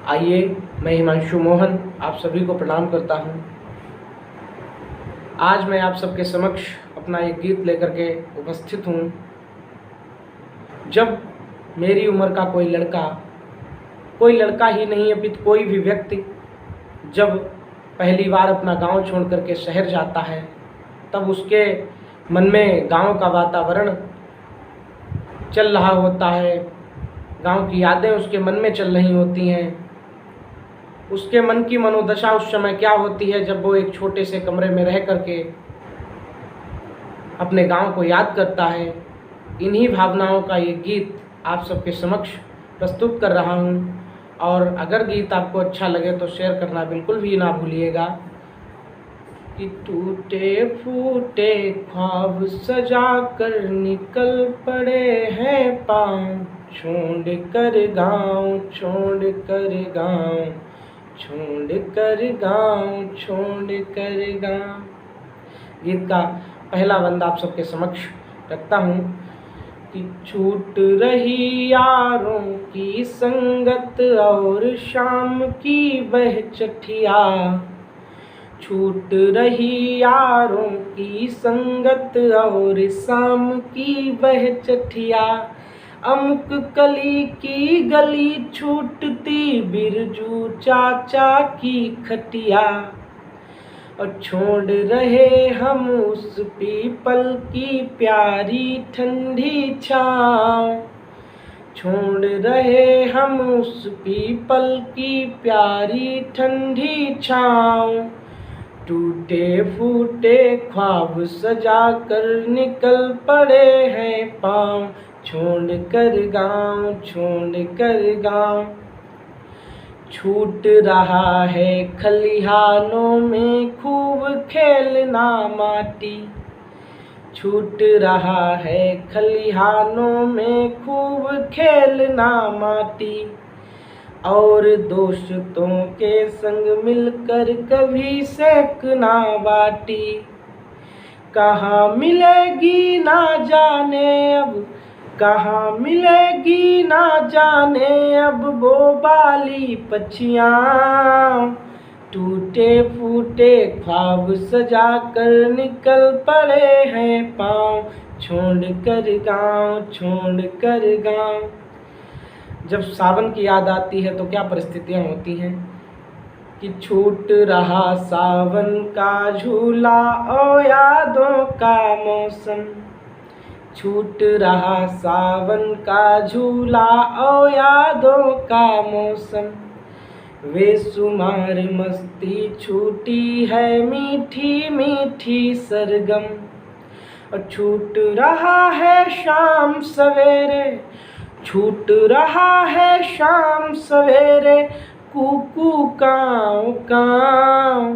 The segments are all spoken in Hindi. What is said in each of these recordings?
आइए, मैं हिमांशु मोहन आप सभी को प्रणाम करता हूँ। आज मैं आप सबके समक्ष अपना एक गीत लेकर के उपस्थित हूँ। जब मेरी उम्र का कोई लड़का ही नहीं अपितु कोई भी व्यक्ति जब पहली बार अपना गांव छोड़ करके शहर जाता है, तब उसके मन में गांव का वातावरण चल रहा होता है, गांव की यादें उसके मन में चल रही होती हैं। उसके मन की मनोदशा उस समय क्या होती है जब वो एक छोटे से कमरे में रह करके अपने गांव को याद करता है। इन्हीं भावनाओं का ये गीत आप सबके समक्ष प्रस्तुत कर रहा हूँ, और अगर गीत आपको अच्छा लगे तो शेयर करना बिल्कुल भी ना भूलिएगा। कि टूटे फूटे ख्वाब सजा कर निकल पड़े हैं पाँव, छोड़ कर गाँव छोड़ कर गाँव, छोड़ कर गाँव छोड़ कर गाँव। गीत का पहला बंद आप सबके समक्ष रखता हूँ। कि छूट रही यारों की संगत और शाम की वह चठिया, छूट रही यारों की संगत और शाम की वह चठिया, अमुक कली की गली छूटती बिरजू चाचा की खटिया, और छोड़ रहे हम उस पीपल की प्यारी ठंडी छाँव, छोड़ रहे हम उस पीपल की प्यारी ठंडी छाँव। टूटे फूटे ख्वाब सजा कर निकल पड़े हैं पाँव, छोड़ कर गाँव छोड़ कर गाँव। छूट रहा है खलिहानों में खूब खेलना माटी, छूट रहा है खलिहानों में खूब खेलना माटी, और दोस्तों के संग मिलकर कभी सेकना बाटी। कहाँ मिलेगी ना जाने अब, कहाँ मिलेगी ना जाने अब वो बाली पछियाँ, टूटे फूटे ख्वाब सजा कर निकल पड़े हैं पाँव, छोड़ कर गाँव छोड़ कर गाँव। जब सावन की याद आती है तो क्या परिस्थितियाँ होती हैं। कि छूट रहा सावन का झूला ओ यादों का मौसम, छूट रहा सावन का झूला ओ यादों का मौसम, बेशुमार मस्ती छूटी है मीठी मीठी सरगम, और छूट रहा है शाम सवेरे, छूट रहा है शाम सवेरे कूकू काँव काँव।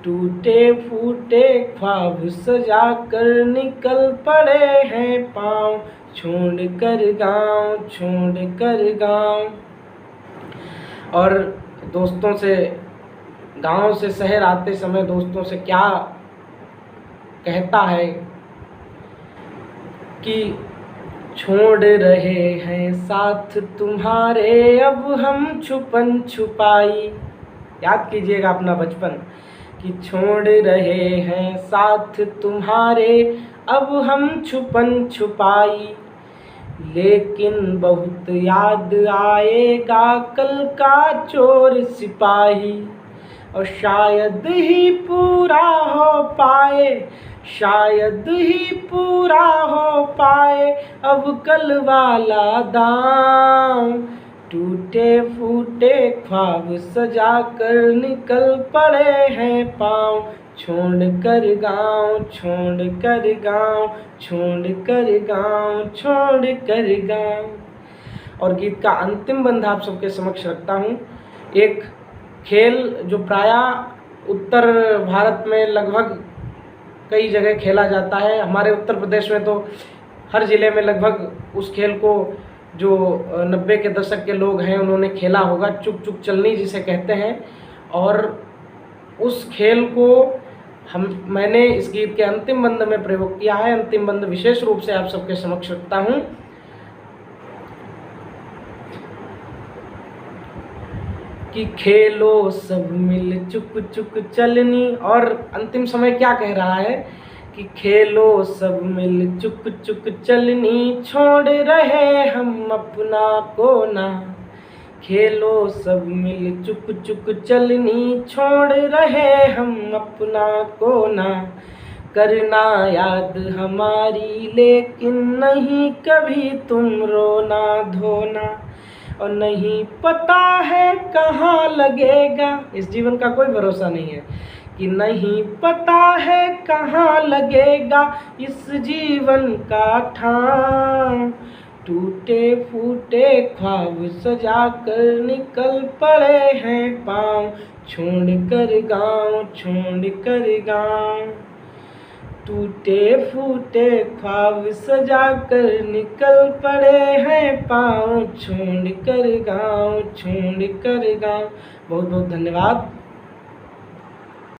टूटे फूटे ख्वाब सजा कर निकल पड़े हैं पाँव, छोड़ कर गाँव छोड़ कर गाँव। और दोस्तों से गांव से शहर आते समय दोस्तों से क्या कहता है कि छोड़ रहे हैं साथ तुम्हारे अब हम छुपन छुपाई। याद कीजिएगा अपना बचपन। कि छोड़ रहे हैं साथ तुम्हारे अब हम छुपन छुपाई, लेकिन बहुत याद आएगा कल का चोर सिपाही, और शायद ही पूरा हो पाए, शायद ही पूरा हो पाए अब कल वाला दांव। टूटे फूटे ख्वाब सजा कर निकल पड़े हैं पाँव, छोड़ कर गाँव छोड़ कर गाँव, छोड़ कर गाँव छोड़ कर गाँव। और गीत का अंतिम बंध आप सबके समक्ष रखता हूँ। एक खेल जो प्रायः उत्तर भारत में लगभग कई जगह खेला जाता है, हमारे उत्तर प्रदेश में तो हर ज़िले में लगभग उस खेल को जो 90 के दशक के लोग हैं उन्होंने खेला होगा, चुक चुक चलनी जिसे कहते हैं। और उस खेल को मैंने इस गीत के अंतिम बंद में प्रयोग किया है। अंतिम बंद विशेष रूप से आप सबके समक्ष रखता हूँ। कि खेलो सब मिल चुक चुक चलनी। और अंतिम समय क्या कह रहा है कि खेलो सब मिल चुक चुक चलनी, छोड़ रहे हम अपना कोना। खेलो सब मिल चुक चुक चलनी, छोड़ रहे हम अपना कोना। करना याद हमारी लेकिन नहीं कभी तुम रोना धोना। और नहीं पता है कहाँ लगेगा, इस जीवन का कोई भरोसा नहीं है, कि नहीं पता है कहाँ लगेगा इस जीवन का ठाम। टूटे फूटे ख्वाब सजा कर निकल पड़े हैं पाँव, छोड़ कर गाँव छोड़ कर गाँव। टूटे फूटे ख्वाब सजा कर निकल पड़े हैं पाँव, छोड़ कर गाँव छोड़ कर गाँव। बहुत बहुत धन्यवाद।